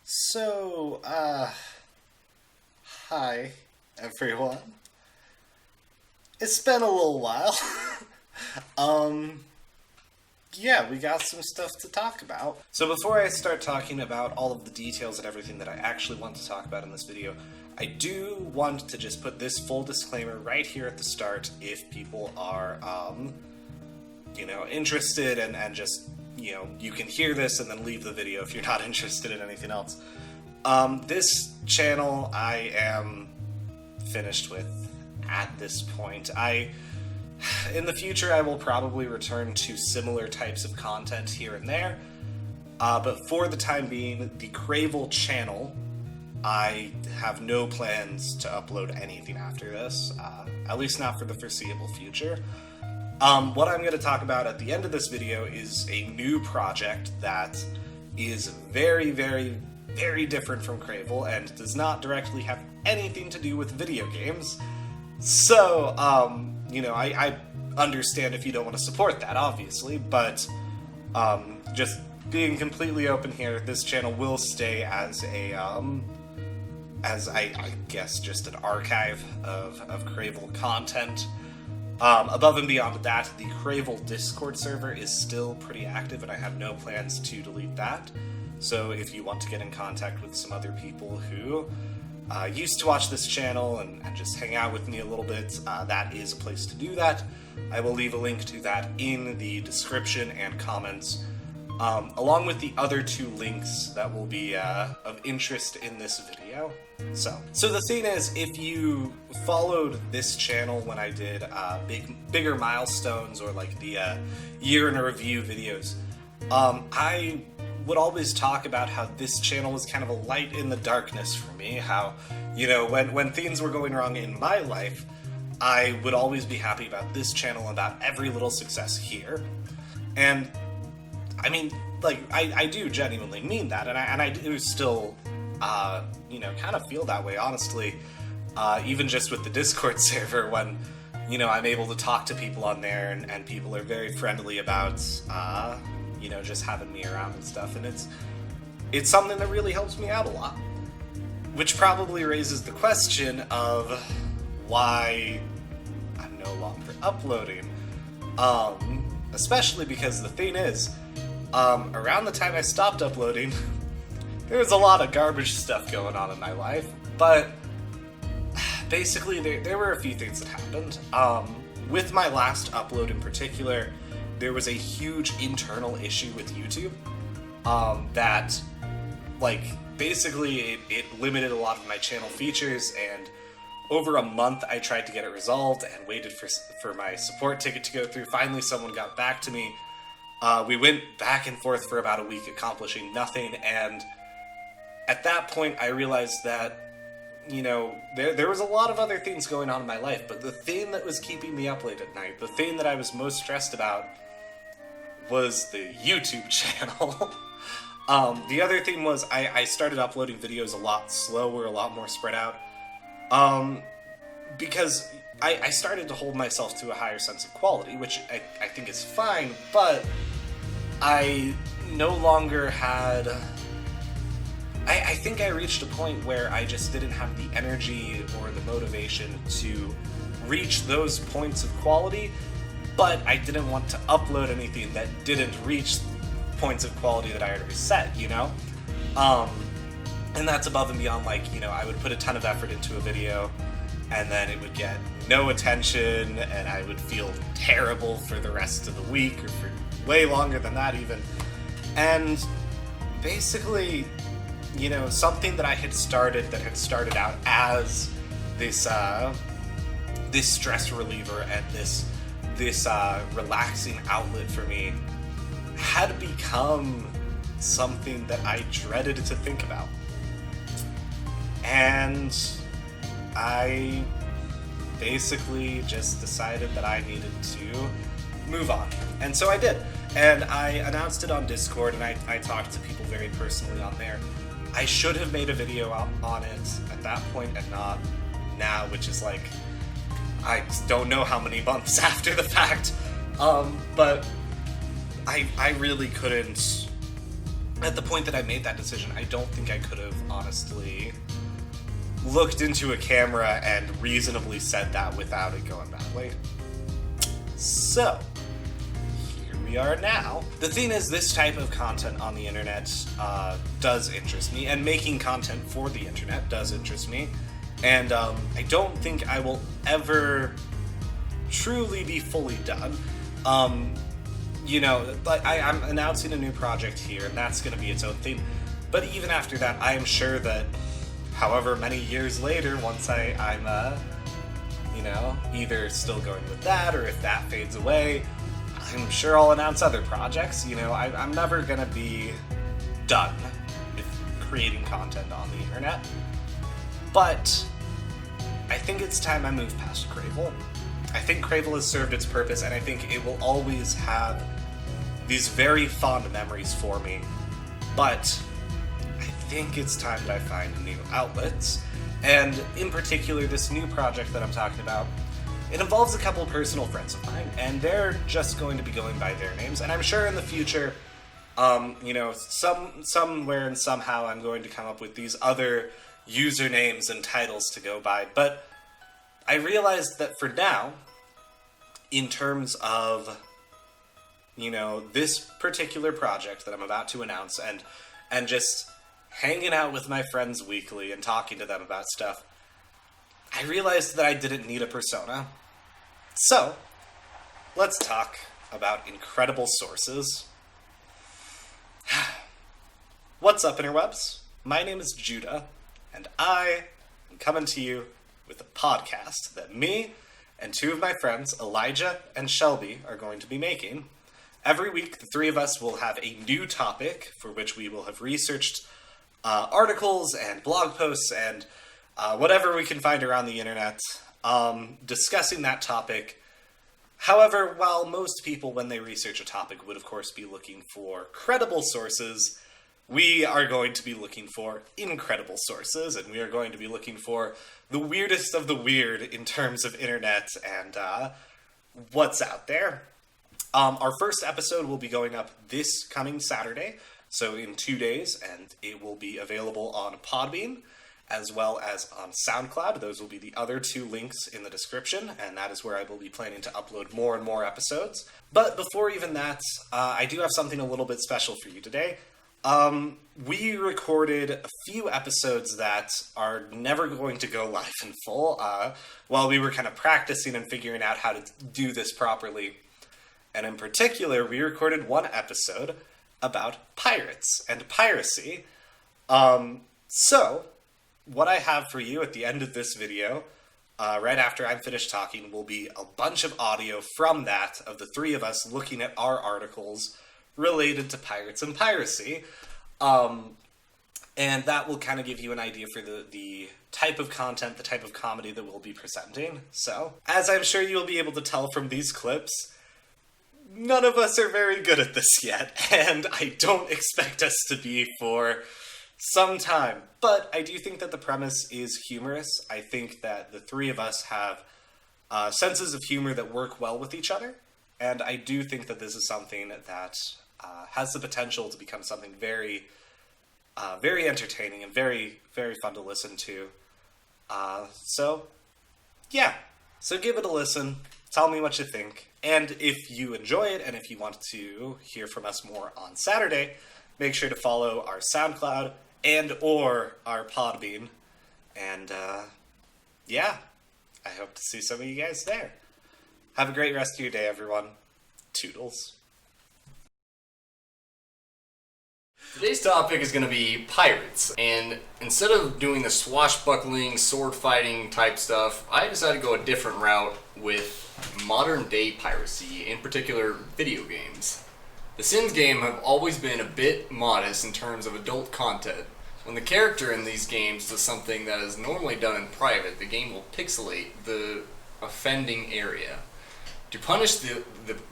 So, hi, everyone. It's been a little while. um, yeah, we got some stuff to talk about. So before I start talking about all of the details and everything that I actually want to talk about in this video, I do want to just put this full disclaimer right here at the start if people are, interested and just, you can hear this and then leave the video if you're not interested in anything else. This channel I am finished with at this point. In the future, I will probably return to similar types of content here and there, but for the time being, the Cravel channel, I have no plans to upload anything after this, at least not for the foreseeable future. What I'm going to talk about at the end of this video is a new project that is very, very, very different from Cravel and does not directly have anything to do with video games. So, I understand if you don't want to support that, obviously, but just being completely open here, this channel will stay as a, I guess, just an archive of Cravel content. Above and beyond that, the Cravel Discord server is still pretty active, and I have no plans to delete that. So if you want to get in contact with some other people who used to watch this channel and just hang out with me a little bit, that is a place to do that. I will leave a link to that in the description and comments, along with the other two links that will be of interest in this video. So the thing is, if you followed this channel when I did bigger milestones or like the year in a review videos, I would always talk about how this channel was kind of a light in the darkness for me, how, when things were going wrong in my life, I would always be happy about this channel, about every little success here. And, I mean, like, I do genuinely mean that, and I do still, kind of feel that way, honestly, even just with the Discord server, when, I'm able to talk to people on there, and people are very friendly about, just having me around and stuff, and it's something that really helps me out a lot. Which probably raises the question of why I'm no longer uploading. Especially because the thing is, around the time I stopped uploading, there was a lot of garbage stuff going on in my life, but basically there were a few things that happened. With my last upload in particular, there was a huge internal issue with YouTube that, like, basically it limited a lot of my channel features, and over a month I tried to get it resolved and waited for my support ticket to go through. Finally, someone got back to me. We went back and forth for about a week, accomplishing nothing, and at that point I realized that, there was a lot of other things going on in my life, but the thing that was keeping me up late at night, the thing that I was most stressed about, was the YouTube channel. The other thing was I started uploading videos a lot slower, a lot more spread out, because I started to hold myself to a higher sense of quality, which I think is fine, but I no longer had... I think I reached a point where I just didn't have the energy or the motivation to reach those points of quality, but I didn't want to upload anything that didn't reach points of quality that I already set, and that's above and beyond, like, I would put a ton of effort into a video, and then it would get no attention, and I would feel terrible for the rest of the week, or for way longer than that even, and basically... something that I had started that had started out as this this stress reliever and this relaxing outlet for me had become something that I dreaded to think about. And I basically just decided that I needed to move on. And so I did. And I announced it on Discord, and I talked to people very personally on there. I should have made a video on it at that point and not now, which is like, I don't know how many months after the fact. But I really couldn't at the point that I made that decision, I don't think I could have honestly looked into a camera and reasonably said that without it going badly. So, here we are now. The thing is, this type of content on the internet does interest me, and making content for the internet does interest me, and I don't think I will ever truly be fully done. I'm announcing a new project here, and that's going to be its own thing. But even after that, I am sure that however many years later, once I'm either still going with that, or if that fades away, I'm sure I'll announce other projects. I'm never going to be done with creating content on the internet. But I think it's time I move past Cravel. I think Cravel has served its purpose, and I think it will always have these very fond memories for me. But I think it's time that I find new outlets. And in particular, this new project that I'm talking about, it involves a couple of personal friends of mine, and they're just going to be going by their names. And I'm sure in the future, somewhere and somehow I'm going to come up with these other usernames and titles to go by. But I realized that for now, in terms of, this particular project that I'm about to announce and just hanging out with my friends weekly and talking to them about stuff, I realized that I didn't need a persona. So, let's talk about incredible sources. What's up, interwebs? My name is Judah, and I am coming to you with a podcast that me and two of my friends, Elijah and Shelby, are going to be making. Every week, the three of us will have a new topic for which we will have researched articles and blog posts and whatever we can find around the internet, discussing that topic. However, while most people, when they research a topic, would of course be looking for credible sources, we are going to be looking for incredible sources, and we are going to be looking for the weirdest of the weird in terms of internet and what's out there. Our first episode will be going up this coming Saturday, so in 2 days, and it will be available on Podbean as well as on SoundCloud. Those will be the other two links in the description, and that is where I will be planning to upload more and more episodes. But before even that, I do have something a little bit special for you today. We recorded a few episodes that are never going to go live in full, while we were kind of practicing and figuring out how to do this properly. And in particular, we recorded one episode about pirates and piracy. So, what I have for you at the end of this video, right after I'm finished talking, will be a bunch of audio from that, of the three of us looking at our articles related to pirates and piracy. And that will kind of give you an idea for the type of content, the type of comedy that we'll be presenting. So, as I'm sure you'll be able to tell from these clips, none of us are very good at this yet, and I don't expect us to be for some time. But I do think that the premise is humorous. I think that the three of us have senses of humor that work well with each other, and I do think that this is something that has the potential to become something very, very entertaining and very, very fun to listen to. So give it a listen. Tell me what you think. And if you enjoy it, and if you want to hear from us more on Saturday, make sure to follow our SoundCloud and or our Podbean. And, I hope to see some of you guys there. Have a great rest of your day, everyone. Toodles. Today's topic is going to be pirates, and instead of doing the swashbuckling, sword-fighting type stuff, I decided to go a different route with modern-day piracy, in particular video games. The Sims game have always been a bit modest in terms of adult content. When the character in these games does something that is normally done in private, the game will pixelate the offending area. To punish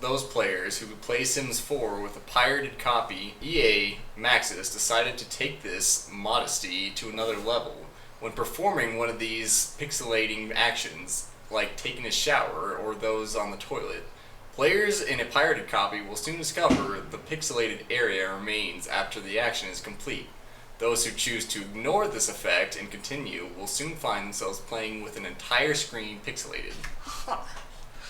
those players who would play Sims 4 with a pirated copy, EA Maxis decided to take this modesty to another level when performing one of these pixelating actions, like taking a shower or those on the toilet. Players in a pirated copy will soon discover the pixelated area remains after the action is complete. Those who choose to ignore this effect and continue will soon find themselves playing with an entire screen pixelated. Huh.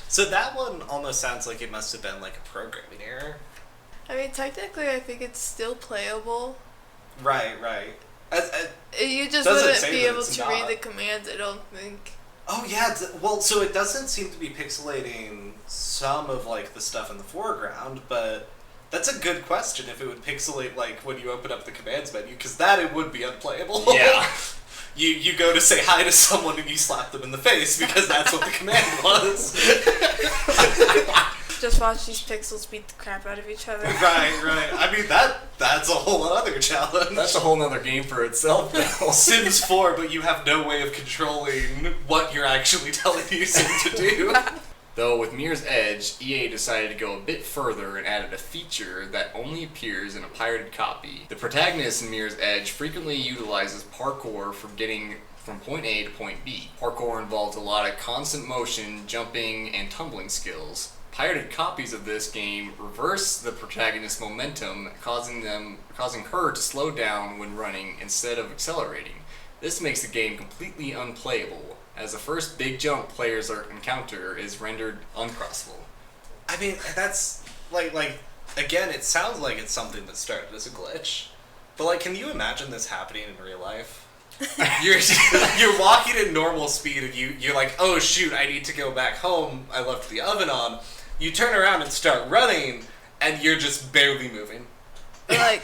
So that one almost sounds like it must have been like a programming error. I mean, technically, I think it's still playable. Right. You just Doesn't wouldn't say be that able it's to read not. the commands, I don't think. Oh yeah, well, so it doesn't seem to be pixelating some of like the stuff in the foreground, but that's a good question if it would pixelate like when you open up the commands menu, because that it would be unplayable. Yeah. You go to say hi to someone and you slap them in the face because that's what the command was. Just watch these pixels beat the crap out of each other. Right. I mean that's a whole other challenge. That's a whole nother game for itself now. Sims 4, but you have no way of controlling what you're actually telling your sim to do. Though with Mirror's Edge, EA decided to go a bit further and added a feature that only appears in a pirated copy. The protagonist in Mirror's Edge frequently utilizes parkour for getting from point A to point B. Parkour involves a lot of constant motion, jumping, and tumbling skills. Pirated copies of this game reverse the protagonist's momentum, causing her to slow down when running instead of accelerating. This makes the game completely unplayable, as the first big jump players encounter is rendered uncrossable. I mean, that's like again, it sounds like it's something that started as a glitch. But like, can you imagine this happening in real life? You're walking at normal speed and you're like, oh shoot, I need to go back home. I left the oven on. You turn around and start running, and you're just barely moving. Like,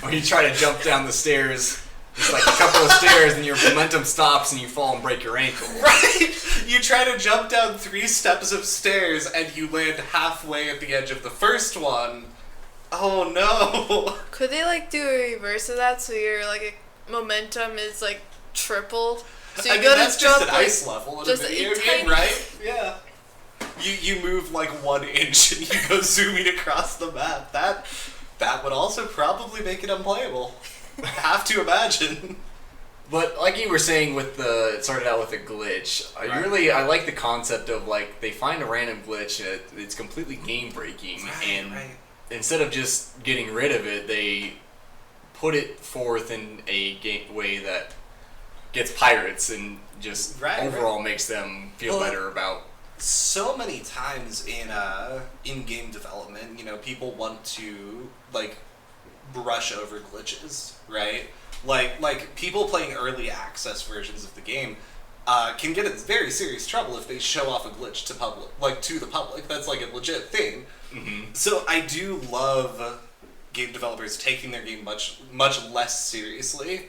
Or you try to jump down the stairs, it's like a couple of stairs, and your momentum stops, and you fall and break your ankle. Right? You try to jump down 3 steps of stairs, and you land halfway at the edge of the first one. Oh no! could they like do a reverse of that so your like momentum is like tripled? So I you mean, go that's to just jump an like, ice level in a just a video game, tiny- right? Yeah. You move like 1 inch and you go zooming across the map. That would also probably make it unplayable. Have to imagine. But like you were saying, it started out with a glitch. Right. I like the concept of like they find a random glitch it's completely game breaking, and instead of just getting rid of it, they put it forth in a way that gets pirates and just overall makes them feel better about. So many times in game development, people want to like brush over glitches, right? Like people playing early access versions of the game can get in very serious trouble if they show off a glitch to the public. That's like a legit thing. Mm-hmm. So I do love game developers taking their game much less seriously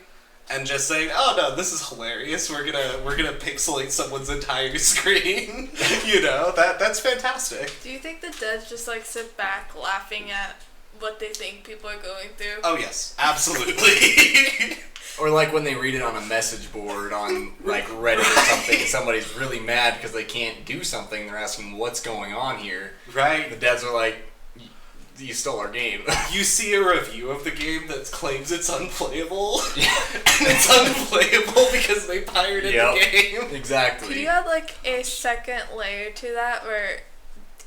and just saying, "Oh no, this is hilarious. We're gonna pixelate someone's entire screen." That's fantastic. Do you think the devs just like sit back laughing at what they think people are going through? Oh yes, absolutely. Or like when they read it on a message board on like Reddit or something, and somebody's really mad because they can't do something. They're asking what's going on here. Right. The devs are like, "You stole our game." You see a review of the game that claims it's unplayable, and it's unplayable because they pirated the game. Exactly. Could you add like a second layer to that where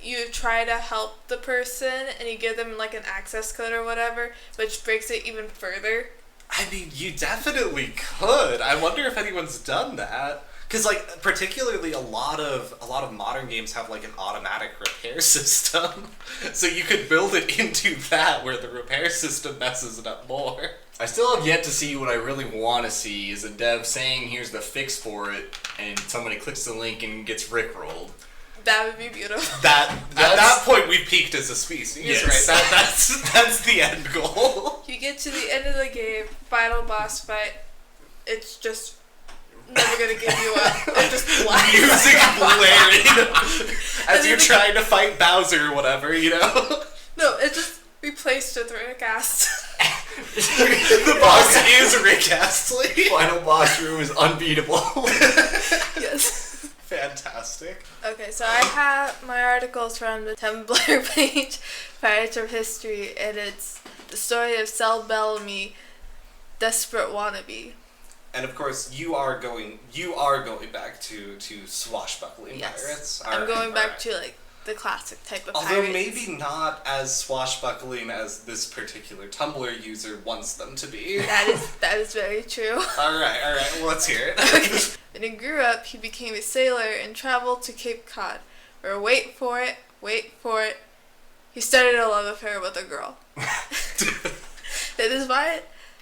you try to help the person and you give them like an access code or whatever, which breaks it even further? I mean, you definitely could. I wonder if anyone's done that. Because, like, particularly a lot of modern games have, like, an automatic repair system. So you could build it into that where the repair system messes it up more. I still have yet to see what I really want to see is a dev saying, "Here's the fix for it," and somebody clicks the link and gets rickrolled. That would be beautiful. At that point, we've peaked as a species, Yes. right? That's the end goal. You get to the end of the game, final boss fight, it's just never gonna give you up. It's just black. Music blaring as And you're then trying to fight Bowser or whatever, No, it's just replaced with Rick Astley. The boss is Rick Astley. Final boss room is unbeatable. Yes. Fantastic. Okay, so I have my articles from the Tumblr page, Pirates of History, and it's the story of Sel Bellamy, desperate wannabe. And of course, you are going back to swashbuckling Yes. pirates. I'm going back alright. to like the classic type of Although pirates. maybe not as swashbuckling as this particular Tumblr user wants them to be. That is very true. Alright, well, let's hear it. When he grew up, he became a sailor and traveled to Cape Cod, where, wait for it, he started a love affair with a girl.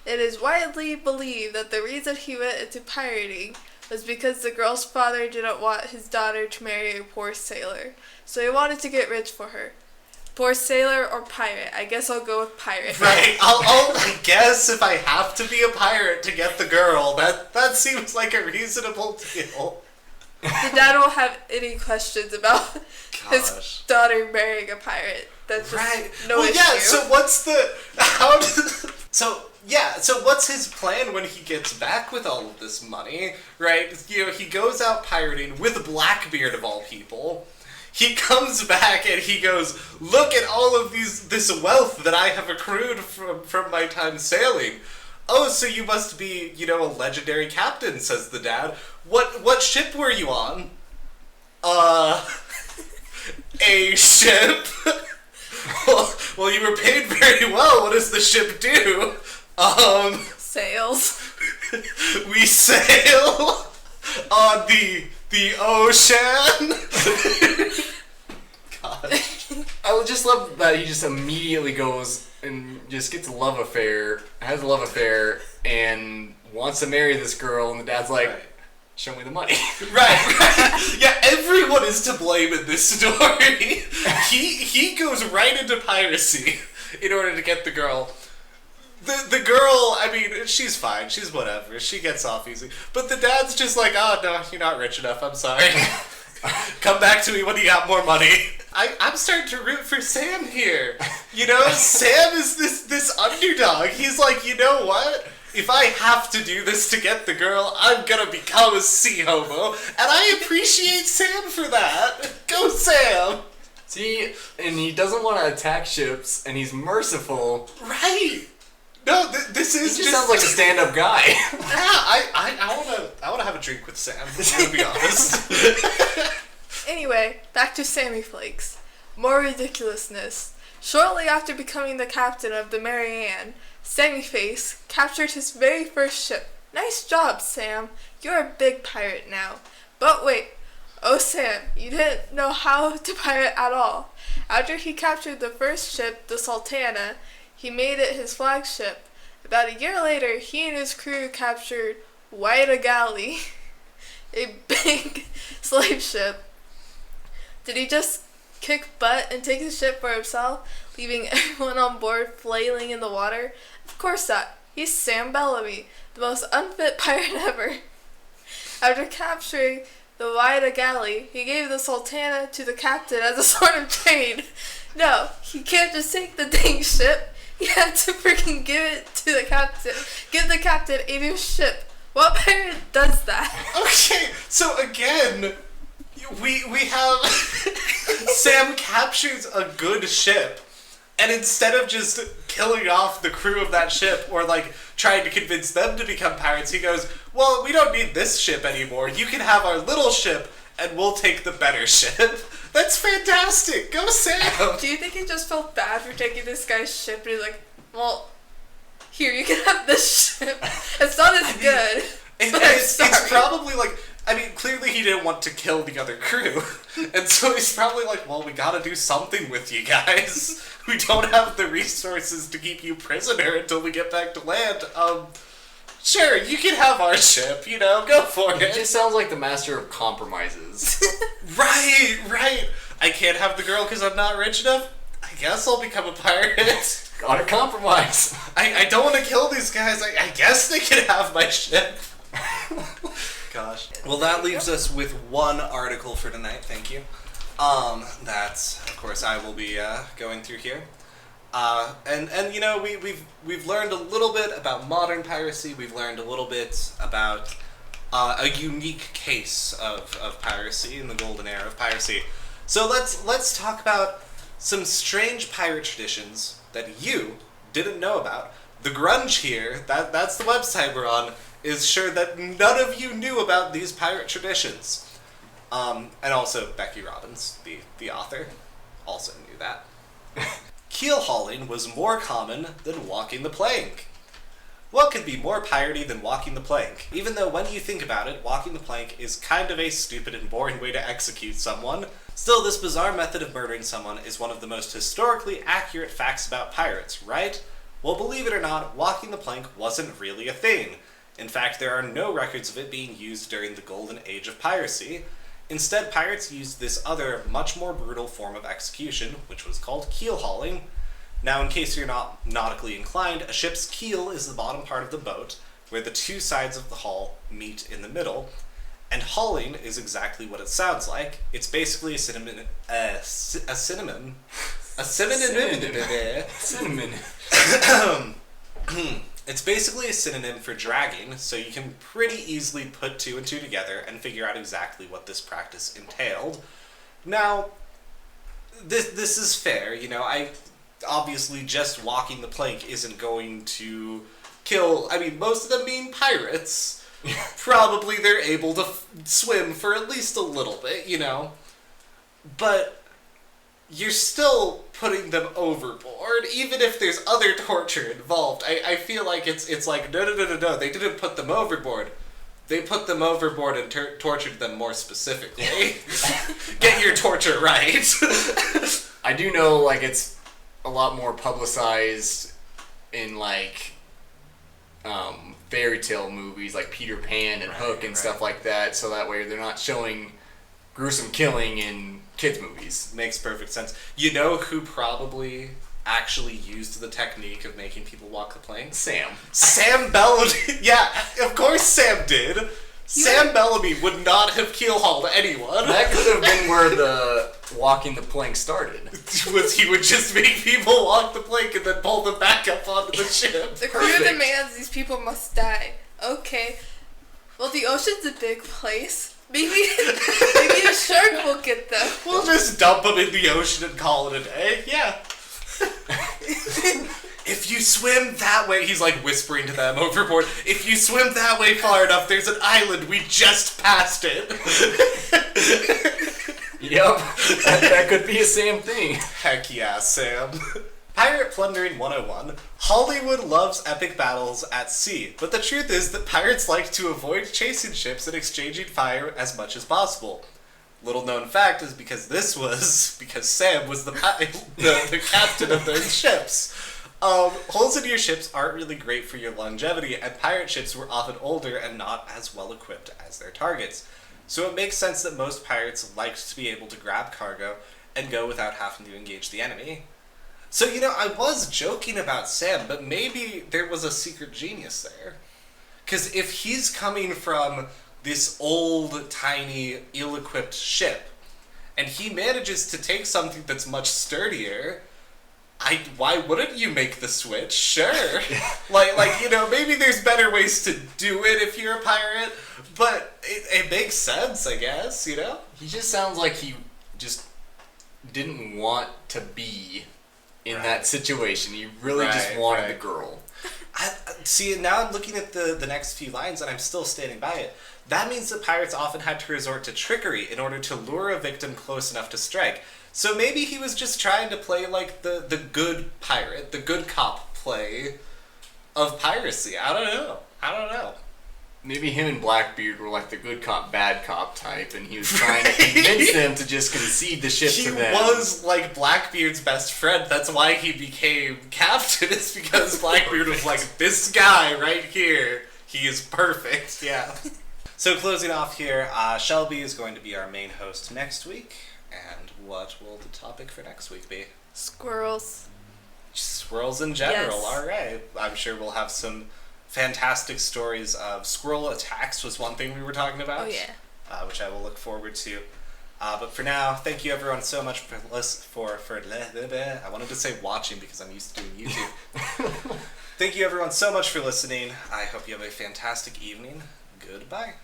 It is widely believed that the reason he went into pirating was because the girl's father didn't want his daughter to marry a poor sailor, so he wanted to get rich for her. Poor sailor or pirate? I guess I'll go with pirate. Right, I guess if I have to be a pirate to get the girl, that seems like a reasonable deal. The dad won't have any questions about his Gosh. daughter marrying a pirate. That's just Right. no issue. Yeah, so what's his plan when he gets back with all of this money, right? You know, he goes out pirating with Blackbeard of all people. He comes back and he goes, look at all of this wealth that I have accrued from my time sailing. Oh, so you must be, a legendary captain, says the dad. What ship were you on? A ship? Well, you were paid very well. What does the ship do? Sales. We sail on the ocean. Gosh. I would just love that he just immediately goes and just gets a love affair, has a love affair, and wants to marry this girl, and the dad's like, Right. show me the money. Right. Yeah, everyone is to blame in this story. He goes right into piracy in order to get the girl. The girl, I mean, she's fine. She's whatever. She gets off easy. But the dad's just like, oh, no, you're not rich enough. I'm sorry. Come back to me when you got more money. I'm starting to root for Sam here. Sam is this underdog. He's like, you know what? If I have to do this to get the girl, I'm gonna become a sea hobo. And I appreciate Sam for that. Go, Sam. See, and he doesn't want to attack ships, and he's merciful. Right. No, this is He just sounds like a stand-up guy. Yeah, I wanna have a drink with Sam. To be honest. Anyway, back to Sammy Flakes. More ridiculousness. Shortly after becoming the captain of the Mary Ann, Sammy Face captured his very first ship. Nice job, Sam. You're a big pirate now. But wait. Oh, Sam, you didn't know how to pirate at all. After he captured the first ship, the Sultana, he made it his flagship. About a year later, he and his crew captured Whydah Galley, a big slave ship. Did he just kick butt and take the ship for himself, leaving everyone on board flailing in the water? Of course not. He's Sam Bellamy, the most unfit pirate ever. After capturing the Whydah Galley, he gave the Sultana to the captain as a sort of trade. No, he can't just take the dang ship. He had to freaking give it to the captain. Give the captain a new ship. What pirate does that? Okay, so again, we have Sam captures a good ship, and instead of just killing off the crew of that ship or like trying to convince them to become pirates, he goes, well, we don't need this ship anymore. You can have our little ship and we'll take the better ship. That's fantastic. Go, Sam. Do you think he just felt bad for taking this guy's ship and he's like, well, here, you can have this ship. It's not as good. But I'm It's sorry. probably like, I mean, clearly he didn't want to kill the other crew. And so he's probably like, well, we gotta do something with you guys. We don't have the resources to keep you prisoner until we get back to land. Sure, you can have our ship, go for He it. just sounds like the master of compromises. Right. I can't have the girl because I'm not rich enough. I guess I'll become a pirate. Gotta compromise. I don't want to kill these guys. I guess they can have my ship. Gosh. Well, that leaves us with one article for tonight. Thank you. That's, of course, I will be going through here. And we've learned a little bit about modern piracy. We've learned a little bit about a unique case of piracy in the golden era of piracy. So let's talk about some strange pirate traditions that you didn't know about. The Grunge here, that's the website we're on, is sure that none of you knew about these pirate traditions. And also Becky Robbins, the author, also knew that. Keel hauling was more common than walking the plank. What could be more piratey than walking the plank? Even though when you think about it, walking the plank is kind of a stupid and boring way to execute someone, still this bizarre method of murdering someone is one of the most historically accurate facts about pirates, right? Well, believe it or not, walking the plank wasn't really a thing. In fact, there are no records of it being used during the golden age of piracy. Instead, pirates used this other, much more brutal form of execution, which was called keel hauling. Now, in case you're not nautically inclined, a ship's keel is the bottom part of the boat, where the two sides of the hull meet in the middle, and hauling is exactly what it sounds like. It's basically a synonym. It's basically a synonym for dragging, so you can pretty easily put two and two together and figure out exactly what this practice entailed. Now, this is fair, obviously just walking the plank isn't going to kill, most of them being pirates. Probably they're able to swim for at least a little bit, But you're still putting them overboard, even if there's other torture involved. I feel like it's like, no, they didn't put them overboard. They put them overboard and tortured them more specifically. Get your torture right. I do know, it's a lot more publicized in, fairy tale movies like Peter Pan and Hook and stuff like that, so that way they're not showing gruesome killing in kids' movies. Makes perfect sense. You know who probably actually used the technique of making people walk the plank? Sam Bellamy. Yeah, of course Sam did. Sam Bellamy would not have keel-hauled anyone. That could have been where the walking the plank started. He would just make people walk the plank and then pull them back up onto the ship. The crew demands these people must die. Okay. Well, the ocean's a big place. Maybe a shark will get them. We'll just dump them in the ocean and call it a day. Yeah. If you swim that way, he's whispering to them overboard, if you swim that way far enough, there's an island, we just passed it. Yep, that could be a Sam thing. Heck yeah, Sam. Pirate Plundering 101. Hollywood loves epic battles at sea, but the truth is that pirates like to avoid chasing ships and exchanging fire as much as possible. Little known fact is because Sam was the captain of those ships. Holes in your ships aren't really great for your longevity, and pirate ships were often older and not as well equipped as their targets. So it makes sense that most pirates liked to be able to grab cargo and go without having to engage the enemy. So, I was joking about Sam, but maybe there was a secret genius there. Because if he's coming from this old, tiny, ill-equipped ship, and he manages to take something that's much sturdier, why wouldn't you make the switch? Sure. Maybe there's better ways to do it if you're a pirate, but it makes sense, I guess, He just sounds like he just didn't want to be in that situation. He really just wanted the girl. See, now I'm looking at the next few lines, and I'm still standing by it. That means that pirates often had to resort to trickery in order to lure a victim close enough to strike. So maybe he was just trying to play the good pirate, the good cop play of piracy. I don't know. Maybe him and Blackbeard were the good cop, bad cop type, and he was trying to convince them to just concede the ship to them. He was Blackbeard's best friend. That's why he became captain. It's because Blackbeard was this guy right here, he is perfect. Yeah. So closing off here, Shelby is going to be our main host next week. And what will the topic for next week be? Squirrels. Squirrels in general, yes. Alright. I'm sure we'll have some fantastic stories of squirrel attacks was one thing we were talking about. Oh yeah. Which I will look forward to. But for now, thank you everyone so much for I wanted to say watching because I'm used to doing YouTube. Thank you everyone so much for listening. I hope you have a fantastic evening. Goodbye.